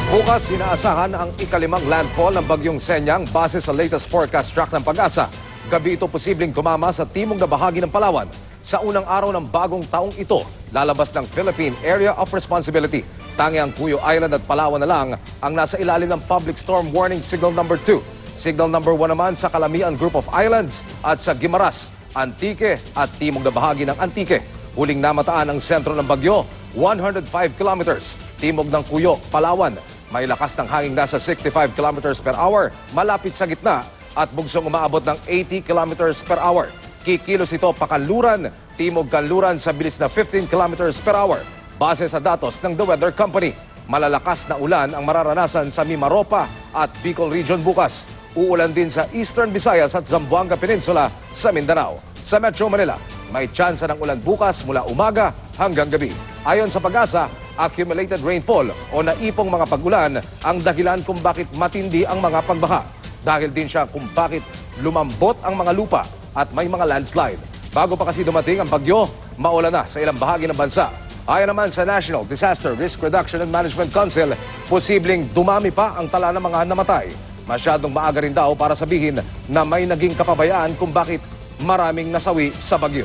Bukas, inaasahan ang ikalimang landfall ng bagyong Senyang base sa latest forecast track ng Pag-asa. Gabi ito posibleng tumama sa timog na bahagi ng Palawan. Sa unang araw ng bagong taong ito, lalabas ng Philippine Area of Responsibility. Tangi ang Cuyo Island at Palawan na lang ang nasa ilalim ng Public Storm Warning Signal number 2. Signal number 1 naman sa Calamian Group of Islands at sa Guimaras, Antique at timog na bahagi ng Antique. Huling namataan ang sentro ng bagyo, 105 kilometers. Timog ng Cuyo, Palawan. May lakas ng hangin nasa 65 kilometers per hour, malapit sa gitna at bugsong umaabot ng 80 kilometers per hour. Kikilos ito pakanluran, timog kanluran sa bilis na 15 kilometers per hour. Base sa datos ng The Weather Company, malalakas na ulan ang mararanasan sa Mimaropa at Bicol Region bukas. Uulan din sa Eastern Visayas at Zamboanga Peninsula sa Mindanao. Sa Metro Manila, may tsansa ng ulan bukas mula umaga hanggang gabi. Ayon sa Pag-asa, accumulated rainfall o naipong mga pag-ulan ang dahilan kung bakit matindi ang mga pagbaha. Dahil din siya kung bakit lumambot ang mga lupa at may mga landslide. Bago pa kasi dumating ang bagyo, maulan na sa ilang bahagi ng bansa. Ayon naman sa National Disaster Risk Reduction and Management Council, posibleng dumami pa ang tala ng mga namatay. Masyadong maaga rin daw para sabihin na may naging kapabayaan kung bakit maraming nasawi sa bagyo.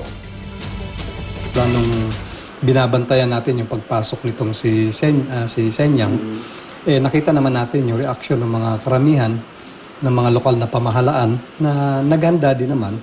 Planong binabantayan natin yung pagpasok nitong si Senyang, nakita naman natin yung reaksyon ng mga karamihan ng mga lokal na pamahalaan na naghanda din naman